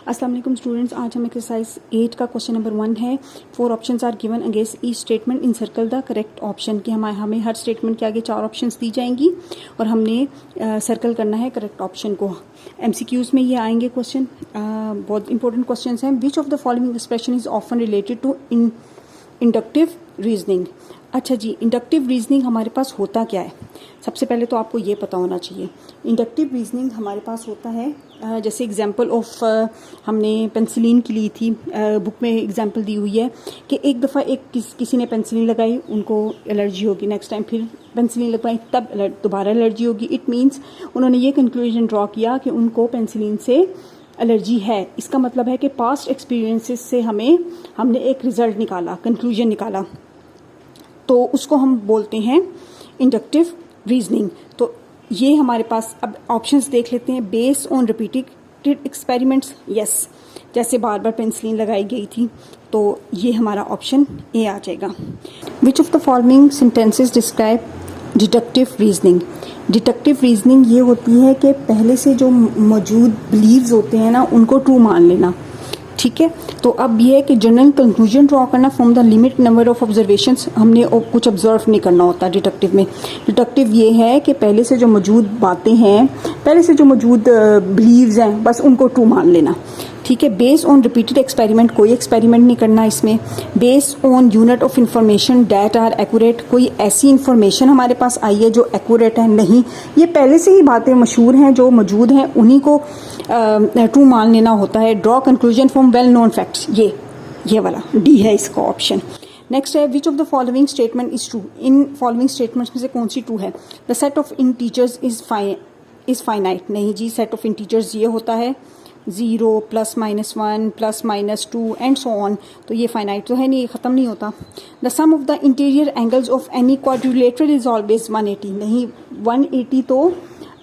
अस्सलाम वालेकुम स्टूडेंट्स, आज हम एक्सरसाइज 8 का क्वेश्चन नंबर 1 है। 4 options are given against each statement in circle the correct option कि हमें हर स्टेटमेंट के आगे 4 ऑप्शंस दी जाएंगी और हमने सर्कल करना है करेक्ट ऑप्शन को। एमसीक्यूज में ये आएंगे क्वेश्चन, बहुत इंपॉर्टेंट क्वेश्चन हैं। Which of the following expression is often related to inductive reasoning. अच्छा जी, इंडक्टिव रीजनिंग हमारे पास होता क्या है? सबसे पहले तो आपको ये पता होना चाहिए। इंडक्टिव रीजनिंग हमारे पास होता है, जैसे एग्जांपल ऑफ हमने पेंसिलिन की ली थी, बुक में एग्जांपल दी हुई है कि एक दफ़ा किसी ने पेंसिलिन लगाई, उनको एलर्जी होगी, नेक्स्ट टाइम फिर पेंसिलिन लगवाई तब दोबारा एलर्जी होगी। इट मीन्स उन्होंने ये कंक्लूजन ड्रॉ किया कि उनको पेंसिलिन से एलर्जी है। इसका मतलब है कि पास्ट एक्सपीरियंसेस से हमने एक रिजल्ट निकाला, कंक्लूजन निकाला, तो उसको हम बोलते हैं इंडक्टिव रीजनिंग। तो ये हमारे पास अब ऑप्शंस देख लेते हैं। Based on repeated experiments, yes, जैसे बार बार पेंसिलिन लगाई गई थी, तो ये हमारा ऑप्शन ए आ जाएगा। विच of the following sentences describe deductive reasoning. Deductive reasoning ये होती है कि पहले से जो मौजूद बिलीव्स होते हैं ना, उनको ट्रू मान लेना। ठीक है, तो अब ये है कि जनरल कंक्लूजन ड्रॉ करना from the limit number of observations. हमने कुछ ऑब्जर्व नहीं करना होता डिडक्टिव में। डिडक्टिव ये है कि पहले से जो मौजूद बातें हैं, पहले से जो मौजूद बिलीव्स हैं, बस उनको ट्रू मान लेना। ठीक है, बेस्ड ऑन रिपीटेड एक्सपेरिमेंट, कोई एक्सपेरिमेंट नहीं करना इसमें। Based on unit of information that are accurate, कोई ऐसी इंफॉर्मेशन हमारे पास आई है जो एक्यूरेट है, नहीं, ये पहले से ही बातें मशहूर हैं जो मौजूद हैं, उन्हीं को ट्रू मान लेना होता है। Draw conclusion from well known facts, ये वाला डी है इसका ऑप्शन। नेक्स्ट है विच of the following statement is true. In following statements में से कौन सी ट्रू है? The set of integers is finite, नहीं जी, सेट ऑफ इंटीजर्स ये होता है 0 +, -1 +, -2 एंड सो ऑन, तो ये फाइनाइट तो है नहीं, ये ख़त्म नहीं होता। The sum of the interior angles of any quadrilateral is always 180, नहीं, 180 तो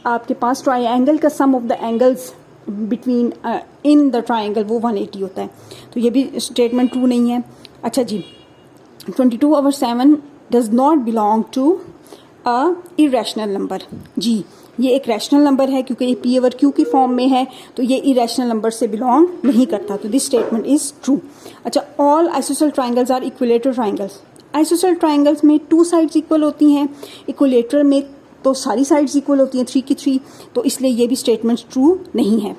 आपके पास ट्राइंगल का sum of the angles between in the triangle वो 180 होता है, तो ये भी स्टेटमेंट ट्रू नहीं है। अच्छा जी, 22/7 does not belong to a irrational number. जी, ये एक रैशनल नंबर है क्योंकि ये P/Q की फॉर्म में है, तो ये इरेशनल नंबर से बिलोंग नहीं करता, तो दिस स्टेटमेंट इज ट्रू। अच्छा, all isosceles triangles are equilateral triangles. Isosceles triangles में 2 साइड्स इक्वल होती हैं, इक्विलेटरल में तो सारी साइड्स इक्वल होती हैं, 3 की 3, तो इसलिए ये भी स्टेटमेंट ट्रू नहीं है।